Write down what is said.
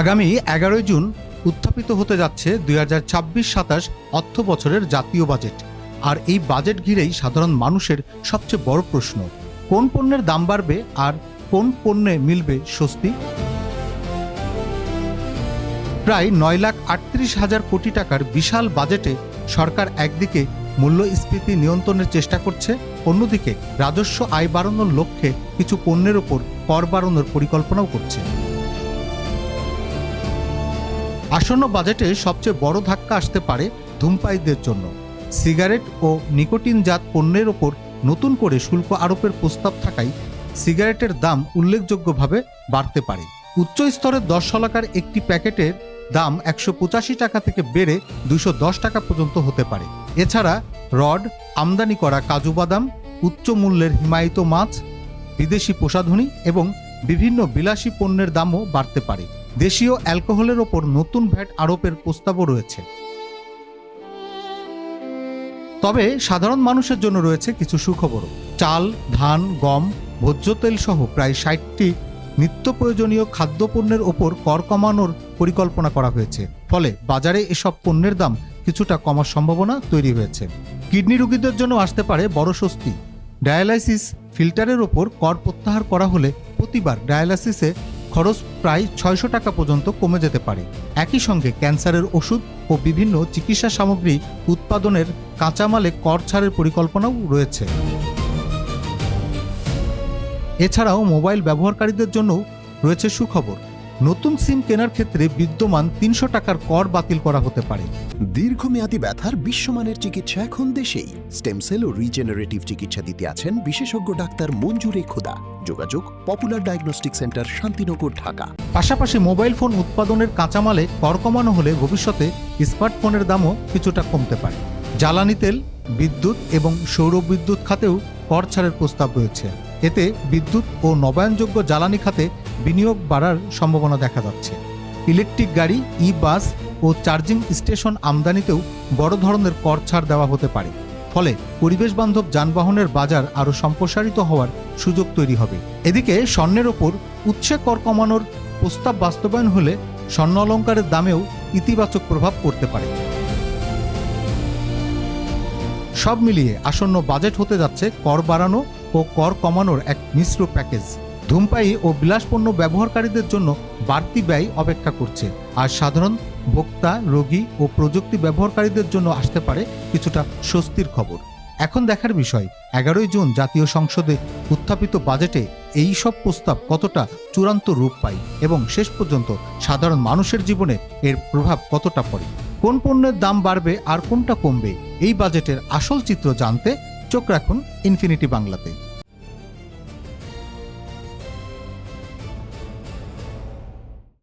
আগামী 11 জুন উত্থাপিত হতে যাচ্ছে 2026-27 অর্থ বছরের জাতীয় বাজেট। আর এই বাজেট ঘিরেই সাধারণ মানুষের সবচেয়ে বড় প্রশ্ন, কোন পণ্যের দাম বাড়বে আর কোন পণ্যে মিলবে স্বস্তি। প্রায় 9,38,000 কোটি টাকার বিশাল বাজেটে সরকার একদিকে মূল্যস্ফীতি নিয়ন্ত্রণের চেষ্টা করছে, অন্যদিকে রাজস্ব আয় বাড়ানোর লক্ষ্যে কিছু পণ্যের ওপর কর বাড়ানোর পরিকল্পনাও করছে। আসন্ন বাজেটে সবচেয়ে বড় ধাক্কা আসতে পারে ধূমপায়ীদের জন্য। সিগারেট ও নিকোটিনজাত পণ্যের ওপর নতুন করে শুল্ক আরোপের প্রস্তাব থাকায় সিগারেটের দাম উল্লেখযোগ্যভাবে বাড়তে পারে। উচ্চ স্তরের 10 শলাকার একটি প্যাকেটের দাম 185 টাকা থেকে বেড়ে 210 টাকা পর্যন্ত হতে পারে। এছাড়া রড, আমদানি করা কাজু বাদাম, উচ্চ মূল্যের হিমায়িত মাছ, বিদেশি প্রসাধনী এবং বিভিন্ন বিলাসী পণ্যের দামও বাড়তে পারে। দেশীয় অ্যালকোহলের ওপর নতুন ভ্যাট আরোপের প্রস্তাবও রয়েছে। তবে সাধারণ মানুষের জন্য রয়েছে কিছু সুখবরও। চাল, ধান, গম, ভোজ্য তেল সহ প্রায় 60টি নিত্য প্রয়োজনীয় খাদ্যপণ্যের ওপর কর কমানোর পরিকল্পনা করা হয়েছে। ফলে বাজারে এসব পণ্যের দাম কিছুটা কমার সম্ভাবনা তৈরি হয়েছে। কিডনি রোগীদের জন্য আসতে পারে বড় স্বস্তি। ডায়ালাইসিস ফিল্টারের ওপর কর প্রত্যাহার করা হলে প্রতিবার ডায়ালাইসিসে খরচ প্রায় 600 টাকা পর্যন্ত কমে যেতে পারে। একই সঙ্গে ক্যান্সারের ওষুধ ও বিভিন্ন চিকিৎসা সামগ্রী উৎপাদনের কাঁচামালে কর ছাড়ের পরিকল্পনাও রয়েছে। এছাড়াও মোবাইল ব্যবহারকারীদের জন্য রয়েছে সুখবর। নতুন সিম কেনার ক্ষেত্রে বিদ্যমান 300 টাকার কর বাতিল করা হতে পারে। দীর্ঘমেয়াদী ব্যথার বিশ্বমানের চিকিৎসা এখন দেশেই। স্টেম সেল ও রিজেনারেটিভ চিকিৎসা দিতে আছেন বিশেষজ্ঞ ডাক্তার মঞ্জুরে খোদা। যোগাযোগ popular diagnostic centre, Shantinagar, Dhaka. পাশাপাশি মোবাইল ফোন উৎপাদনের কাঁচামালে কর কমানো হলে ভবিষ্যতে স্মার্টফোনের দামও কিছুটা কমতে পারে। জ্বালানি তেল, বিদ্যুৎ এবং সৌর বিদ্যুৎ খাতেও কর ছাড়ের প্রস্তাব রয়েছে। এতে বিদ্যুৎ ও নবায়নযোগ্য জ্বালানি খাতে বিনিয়োগ বাড়ার সম্ভাবনা দেখা যাচ্ছে। ইলেকট্রিক গাড়ি, ই বাস ও চার্জিং স্টেশন আমদানিতেও বড় ধরনের কর ছাড় দেওয়া হতে পারে। ফলে পরিবেশ বান্ধব যানবাহনের বাজার আরও সম্প্রসারিত হওয়ার সুযোগ তৈরি হবে। এদিকে স্বর্ণের ওপর উৎসে কর কমানোর প্রস্তাব বাস্তবায়ন হলে স্বর্ণ অলংকারের দামেও ইতিবাচক প্রভাব পড়তে পারে। সব মিলিয়ে আসন্ন বাজেট হতে যাচ্ছে কর বাড়ানো ও কর কমানোর এক মিশ্র প্যাকেজ। ধূমপায়ী ও বিলাসপণ্য ব্যবহারকারীদের জন্য বাড়তি ব্যয় অপেক্ষা করছে, আর সাধারণ ভোক্তা, রোগী ও প্রযুক্তি ব্যবহারকারীদের জন্য আসতে পারে কিছুটা স্বস্তির খবর। এখন দেখার বিষয় 11 জুন জাতীয় সংসদে উত্থাপিত বাজেটে এই সব প্রস্তাব কতটা চূড়ান্ত রূপ পায় এবং শেষ পর্যন্ত সাধারণ মানুষের জীবনে এর প্রভাব কতটা পড়ে। কোন পণ্যের দাম বাড়বে আর কোনটা কমবে, এই বাজেটের আসল চিত্র জানতে চোখ রাখুন ইনফিনিটি বাংলাতে।